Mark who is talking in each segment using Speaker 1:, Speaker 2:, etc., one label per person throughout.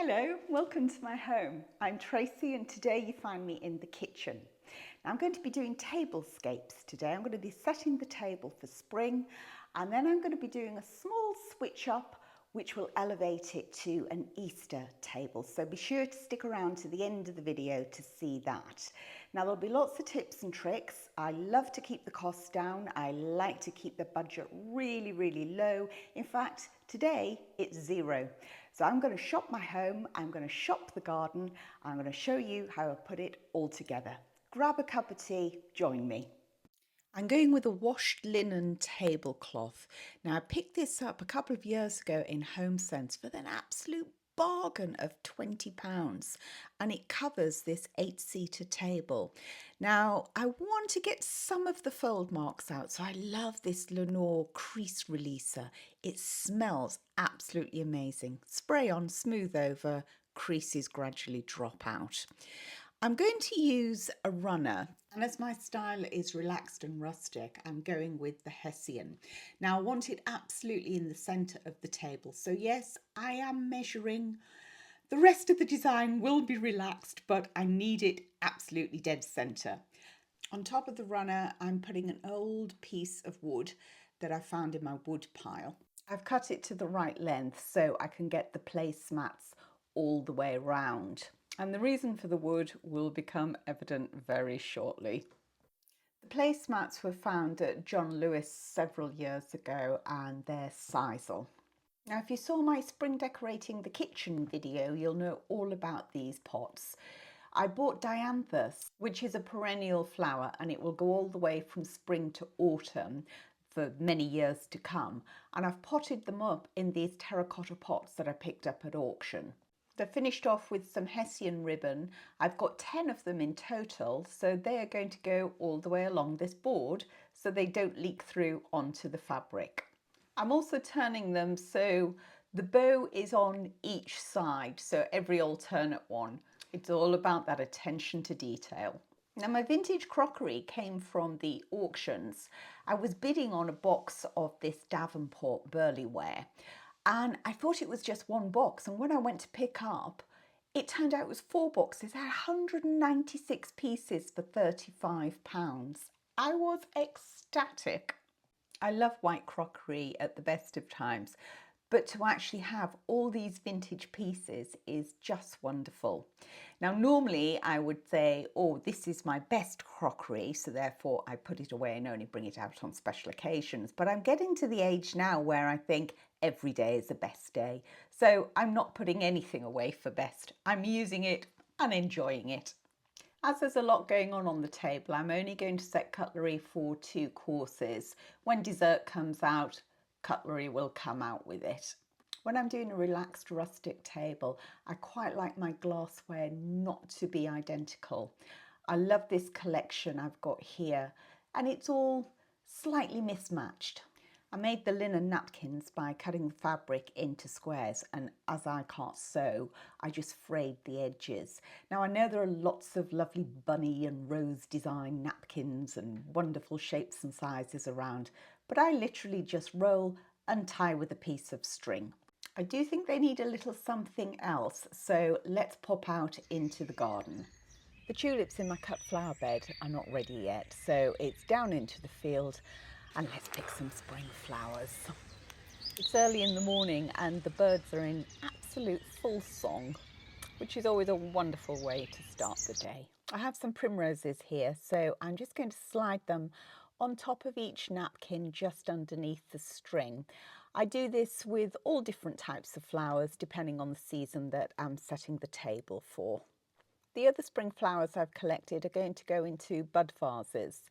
Speaker 1: Hello, welcome to my home. I'm Tracy and today you find me in the kitchen. Now I'm going to be doing tablescapes today. I'm going to be setting the table for spring and then I'm going to be doing a small switch up which will elevate it to an Easter table. So be sure to stick around to the end of the video to see that. Now there'll be lots of tips and tricks. I love to keep the costs down. I like to keep the budget really low. In fact, today it's zero. So I'm going to shop my home, I'm going to shop the garden, I'm going to show you how I put it all together. Grab a cup of tea, join me. I'm going with a washed linen tablecloth. Now I picked this up a couple of years ago in Home Sense for an absolute bargain of £20 and it covers this 8-seater table. Now I want to get some of the fold marks out, so I love this Lenore crease releaser. It smells absolutely amazing. Spray on, smooth over, creases gradually drop out. I'm going to use a runner, and as my style is relaxed and rustic, I'm going with the Hessian. Now I want it absolutely in the centre of the table, so yes, I am measuring. The rest of the design will be relaxed, but I need it absolutely dead centre. On top of the runner, I'm putting an old piece of wood that I found in my wood pile. I've cut it to the right length so I can get the placemats all the way around. And the reason for the wood will become evident very shortly. The placemats were found at John Lewis several years ago and they're sisal. Now if you saw my spring decorating the kitchen video, you'll know all about these pots. I bought dianthus, which is a perennial flower, and it will go all the way from spring to autumn for many years to come. And I've potted them up in these terracotta pots that I picked up at auction. They're finished off with some Hessian ribbon. I've got 10 of them in total, so they are going to go all the way along this board so they don't leak through onto the fabric. I'm also turning them so the bow is on each side, so every alternate one. It's all about that attention to detail. Now my vintage crockery came from the auctions. I was bidding on a box of this Davenport burley-ware and I thought it was just one box, and when I went to pick up, it turned out it was 4 boxes, 196 pieces for £35. I was ecstatic. I love white crockery at the best of times, but to actually have all these vintage pieces is just wonderful. Now normally I would say, oh, this is my best crockery, so therefore I put it away and only bring it out on special occasions, but I'm getting to the age now where I think every day is a best day, so I'm not putting anything away for best. I'm using it and enjoying it. As there's a lot going on the table, I'm only going to set cutlery for 2 courses. When dessert comes out, cutlery will come out with it. When I'm doing a relaxed rustic table, I quite like my glassware not to be identical. I love this collection I've got here, and it's all slightly mismatched. I made the linen napkins by cutting the fabric into squares, and as I can't sew, I just frayed the edges. Now I know there are lots of lovely bunny and rose design napkins and wonderful shapes and sizes around, but I literally just roll and tie with a piece of string. I do think they need a little something else, so let's pop out into the garden. The tulips in my cut flower bed are not ready yet, so it's down into the field and let's pick some spring flowers. It's early in the morning and the birds are in absolute full song, which is always a wonderful way to start the day. I have some primroses here, so I'm just going to slide them on top of each napkin just underneath the string. I do this with all different types of flowers depending on the season that I'm setting the table for. The other spring flowers I've collected are going to go into bud vases.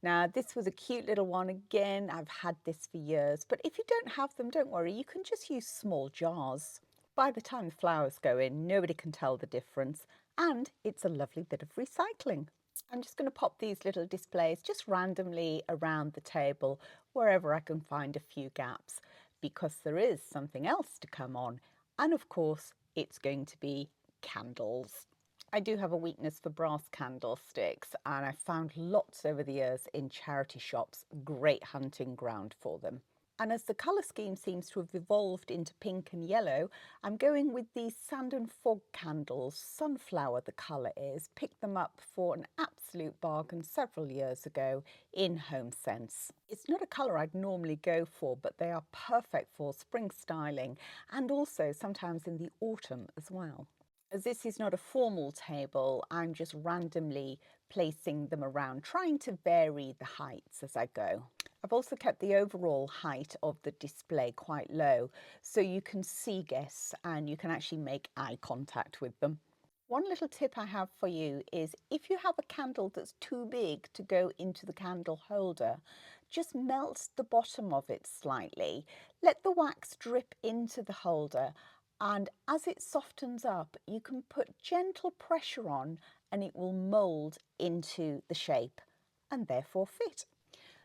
Speaker 1: Now this was a cute little one. Again, I've had this for years, but if you don't have them, don't worry, you can just use small jars. By the time the flowers go in, nobody can tell the difference, and it's a lovely bit of recycling. I'm just going to pop these little displays just randomly around the table wherever I can find a few gaps, because there is something else to come on, and of course it's going to be candles. I do have a weakness for brass candlesticks, and I've found lots over the years in charity shops, great hunting ground for them. And as the colour scheme seems to have evolved into pink and yellow, I'm going with these sand and fog candles, sunflower the colour is. Picked them up for an absolute bargain several years ago in HomeSense. It's not a colour I'd normally go for, but they are perfect for spring styling and also sometimes in the autumn as well. As this is not a formal table, I'm just randomly placing them around, trying to vary the heights as I go. I've also kept the overall height of the display quite low so you can see guests and you can actually make eye contact with them. One little tip I have for you is if you have a candle that's too big to go into the candle holder, just melt the bottom of it slightly. Let the wax drip into the holder, and as it softens up, you can put gentle pressure on and it will mould into the shape and therefore fit.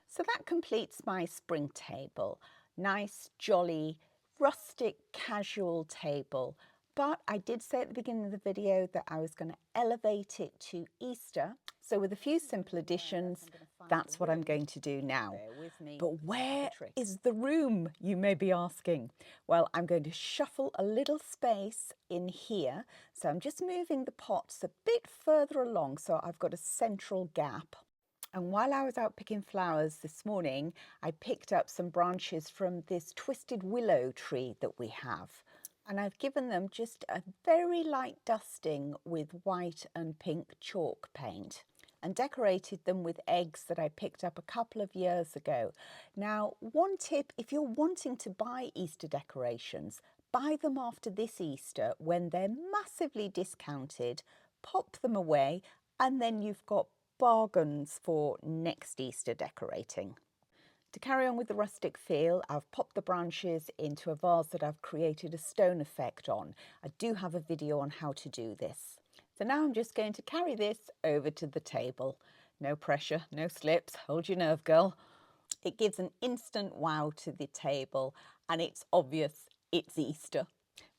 Speaker 1: So that completes my spring table. Nice, jolly, rustic, casual table. But I did say at the beginning of the video that I was going to elevate it to Easter. So with a few simple additions, that's what I'm going to do now. But where is the room, you may be asking? Well, I'm going to shuffle a little space in here. So I'm just moving the pots a bit further along so I've got a central gap. And while I was out picking flowers this morning, I picked up some branches from this twisted willow tree that we have. And I've given them just a very light dusting with white and pink chalk paint and decorated them with eggs that I picked up a couple of years ago. Now, one tip, if you're wanting to buy Easter decorations, buy them after this Easter when they're massively discounted, pop them away, and then you've got bargains for next Easter decorating. To carry on with the rustic feel, I've popped the branches into a vase that I've created a stone effect on. I do have a video on how to do this. So now I'm just going to carry this over to the table. No pressure, no slips, hold your nerve, girl. It gives an instant wow to the table and it's obvious it's Easter.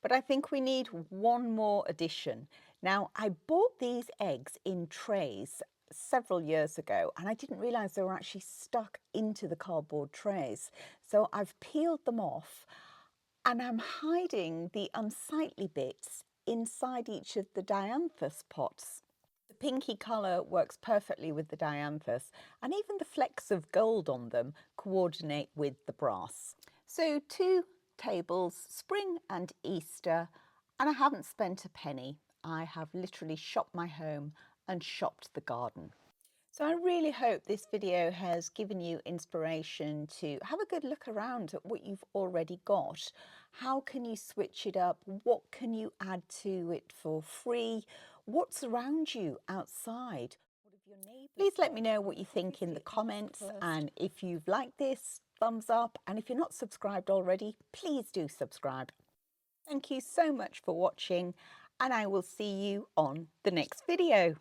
Speaker 1: But I think we need one more addition. Now, I bought these eggs in trays several years ago and I didn't realise they were actually stuck into the cardboard trays. So I've peeled them off and I'm hiding the unsightly bits inside each of the dianthus pots. The pinky colour works perfectly with the dianthus and even the flecks of gold on them coordinate with the brass. So 2 tables, spring and Easter, and I haven't spent a penny. I have literally shopped my home and shopped the garden. So I really hope this video has given you inspiration to have a good look around at what you've already got. How can you switch it up? What can you add to it for free? What's around you outside? Please let me know what you think in the comments, and if you've liked this, thumbs up, and if you're not subscribed already, please do subscribe. Thank you so much for watching, and I will see you on the next video.